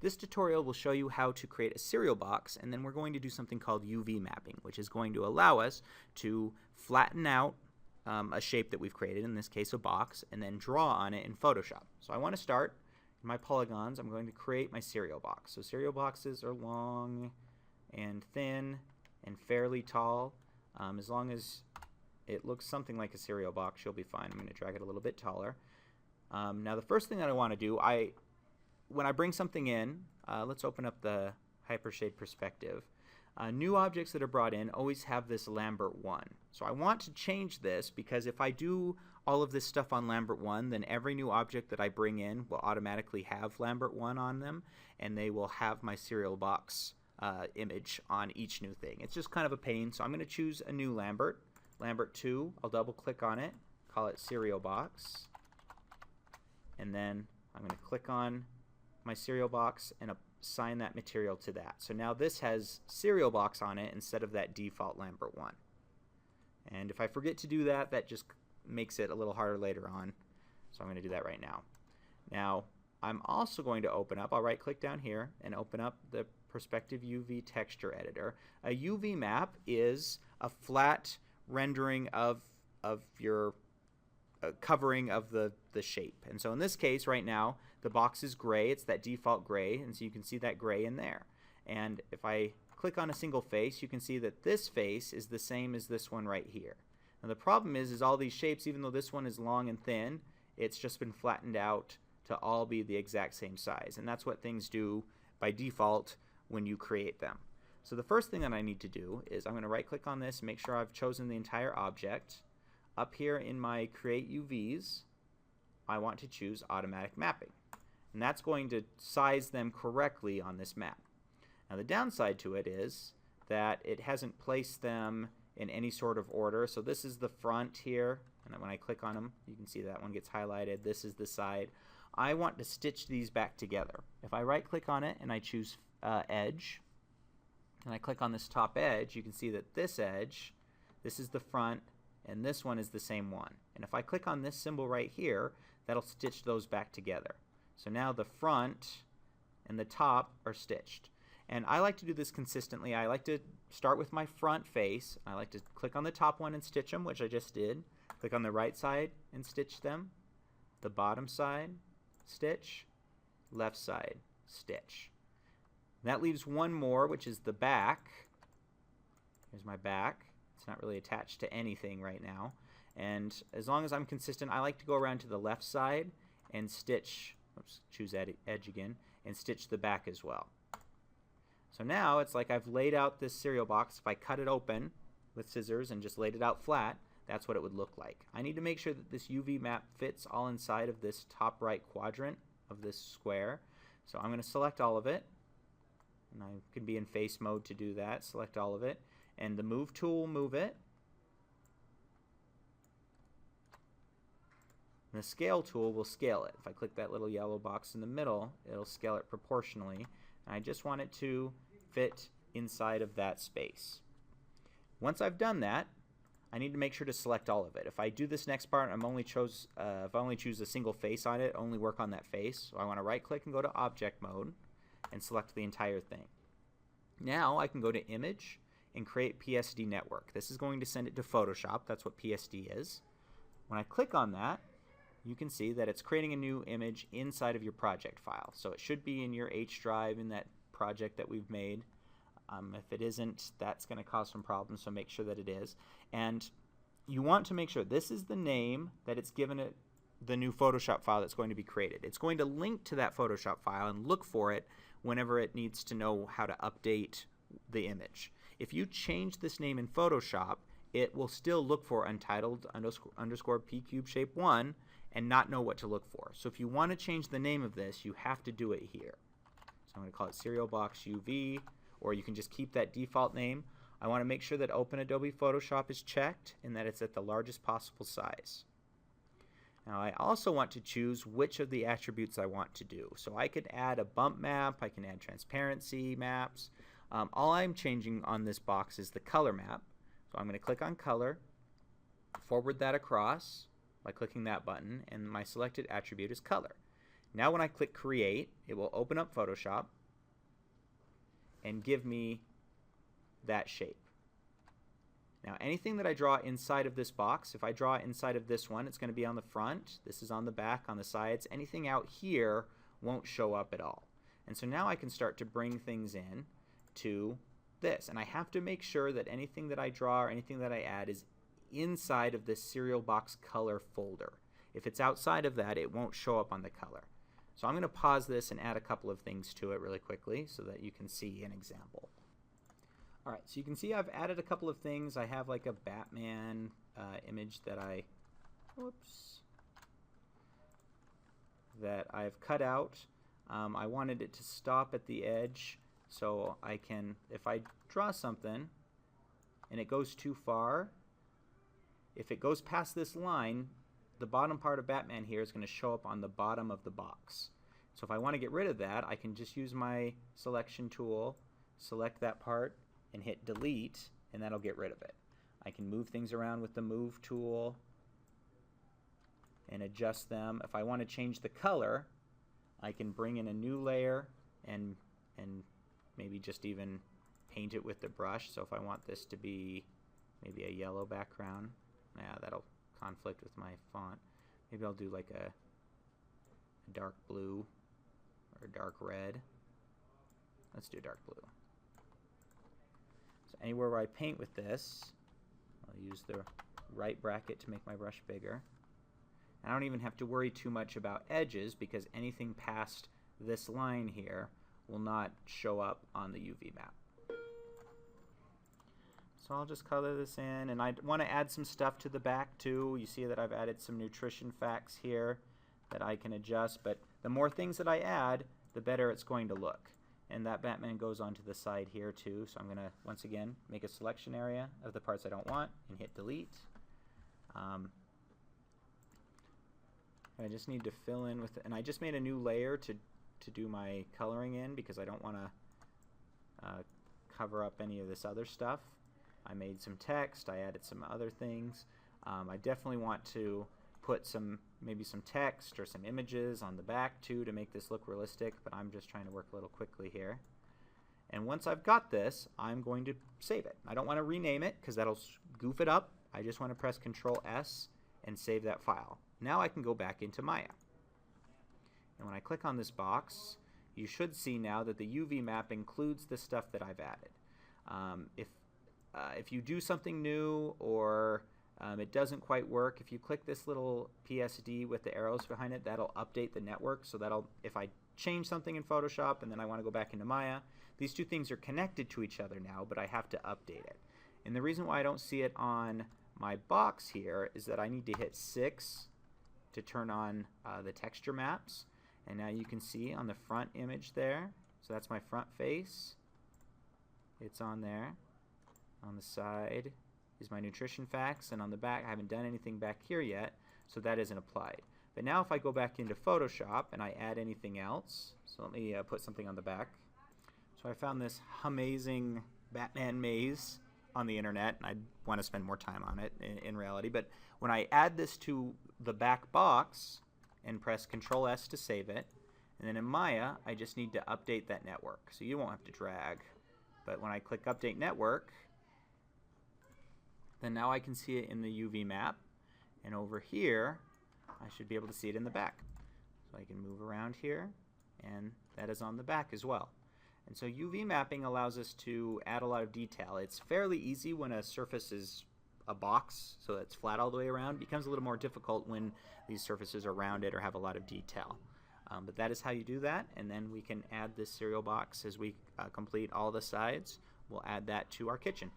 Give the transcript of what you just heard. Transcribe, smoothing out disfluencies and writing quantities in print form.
This tutorial will show you how to create a serial box, and then we're going to do something called UV mapping, which is going to allow us to flatten out a shape that we've created, in this case a box, and then draw on it in Photoshop. So I want to start in my polygons. I'm going to create my serial box. So serial boxes are long and thin and fairly tall. As long as it looks something like a serial box, you'll be fine. I'm going to drag it a little bit taller. Now the first thing that I want to do, when I bring something in, let's open up the Hypershade Perspective. New objects that are brought in always have this Lambert 1. So I want to change this because if I do all of this stuff on Lambert 1, then every new object that I bring in will automatically have Lambert 1 on them, and they will have my serial box image on each new thing. It's just kind of a pain, so I'm going to choose a new Lambert, Lambert 2. I'll double click on it, call it serial box, and then I'm going to click on my serial box and assign that material to that. So now this has serial box on it instead of that default Lambert 1. And if I forget to do that, that just makes it a little harder later on. So I'm going to do that right now. Now I'm also going to open up, I'll right click down here and open up the Perspective UV Texture Editor. A UV map is a flat rendering of your covering of the shape. And so in this case right now the box is gray, it's that default gray, and so you can see that gray in there. And if I click on a single face, you can see that this face is the same as this one right here. Now the problem is all these shapes, even though this one is long and thin, it's just been flattened out to all be the exact same size, and that's what things do by default when you create them. So the first thing that I need to do is I'm going to right click on this and make sure I've chosen the entire object. Up here in my Create UVs, I want to choose Automatic Mapping. And that's going to size them correctly on this map. Now the downside to it is that it hasn't placed them in any sort of order. So this is the front here, and when I click on them, you can see that one gets highlighted. This is the side. I want to stitch these back together. If I right click on it and I choose Edge, and I click on this top edge, you can see that this edge, this is the front, and this one is the same one. And if I click on this symbol right here, that'll stitch those back together. So now the front and the top are stitched. And I like to do this consistently. I like to start with my front face. I like to click on the top one and stitch them, which I just did. Click on the right side and stitch them. The bottom side, stitch. Left side, stitch. That leaves one more, which is the back. Here's my back. It's not really attached to anything right now. And as long as I'm consistent, I like to go around to the left side and stitch, oops, choose edge again, and stitch the back as well. So now it's like I've laid out this serial box. If I cut it open with scissors and just laid it out flat, that's what it would look like. I need to make sure that this UV map fits all inside of this top right quadrant of this square. So I'm going to select all of it, and I can be in face mode to do that. Select all of it, and the move tool will move it. And the scale tool will scale it. If I click that little yellow box in the middle, it'll scale it proportionally. And I just want it to fit inside of that space. Once I've done that, I need to make sure to select all of it. If I do this next part, if I only choose a single face on it, only work on that face. So I want to right click and go to Object Mode and select the entire thing. Now I can go to Image and create PSD Network. This is going to send it to Photoshop. That's what PSD is. When I click on that, you can see that it's creating a new image inside of your project file. So it should be in your H drive in that project that we've made. If it isn't, that's going to cause some problems, so make sure that it is. And you want to make sure this is the name that it's given it, the new Photoshop file that's going to be created. It's going to link to that Photoshop file and look for it whenever it needs to know how to update the image. If you change this name in Photoshop, it will still look for Untitled _ P cube shape 1 and not know what to look for. So if you want to change the name of this, you have to do it here. So I'm going to call it Serial Box UV, or you can just keep that default name. I want to make sure that Open Adobe Photoshop is checked and that it's at the largest possible size. Now I also want to choose which of the attributes I want to do. So I could add a bump map, I can add transparency maps. All I'm changing on this box is the color map. So I'm going to click on color, forward that across by clicking that button, and my selected attribute is color. Now when I click Create, it will open up Photoshop and give me that shape. Now anything that I draw inside of this box, if I draw inside of this one, it's going to be on the front, this is on the back, on the sides. Anything out here won't show up at all. And so now I can start to bring things in to this. And I have to make sure that anything that I draw or anything that I add is inside of this Serial Box Color folder. If it's outside of that, it won't show up on the color. So I'm going to pause this and add a couple of things to it really quickly so that you can see an example. Alright, so you can see I've added a couple of things. I have like a Batman image that I've cut out. I wanted it to stop at the edge, so I can, if I draw something and it goes too far, if it goes past this line, the bottom part of Batman here is going to show up on the bottom of the box. So if I want to get rid of that, I can just use my selection tool, select that part, and hit delete, and that'll get rid of it. I can move things around with the move tool and adjust them. If I want to change the color, I can bring in a new layer and maybe just even paint it with the brush. So if I want this to be maybe a yellow background, that'll conflict with my font. Maybe I'll do like a dark blue or dark red. Let's do dark blue. So anywhere where I paint with this, I'll use the right bracket to make my brush bigger. And I don't even have to worry too much about edges because anything past this line here will not show up on the UV map. So I'll just color this in, and I want to add some stuff to the back too. You see that I've added some nutrition facts here that I can adjust, but the more things that I add, the better it's going to look. And that Batman goes onto the side here too, so I'm going to once again make a selection area of the parts I don't want and hit delete. I just need to fill in with, and I just made a new layer to do my coloring in because I don't want to cover up any of this other stuff. I made some text, I added some other things. I definitely want to put maybe some text or some images on the back too to make this look realistic, but I'm just trying to work a little quickly here. And once I've got this, I'm going to save it. I don't want to rename it because that'll goof it up. I just want to press Control S and save that file. Now I can go back into Maya. And when I click on this box, you should see now that the UV map includes the stuff that I've added. If you do something new or it doesn't quite work, if you click this little PSD with the arrows behind it, that'll update the network. So that'll, if I change something in Photoshop and then I want to go back into Maya, these two things are connected to each other now, but I have to update it. And the reason why I don't see it on my box here is that I need to hit 6 to turn on the texture maps. And now you can see on the front image there, so that's my front face, it's on there. On the side is my nutrition facts, and on the back I haven't done anything back here yet, so that isn't applied. But now if I go back into Photoshop and I add anything else, so let me put something on the back. So I found this amazing Batman maze on the internet, and I want to spend more time on it in reality, but when I add this to the back box and press Control S to save it, and then in Maya I just need to update that network, so you won't have to drag. But when I click Update Network, then now I can see it in the UV map, and over here I should be able to see it in the back. So I can move around here, and that is on the back as well. And so UV mapping allows us to add a lot of detail. It's fairly easy when a surface is a box, so it's flat all the way around. It becomes a little more difficult when these surfaces are rounded or have a lot of detail. But that is how you do that, and then we can add this cereal box as we complete all the sides. We'll add that to our kitchen.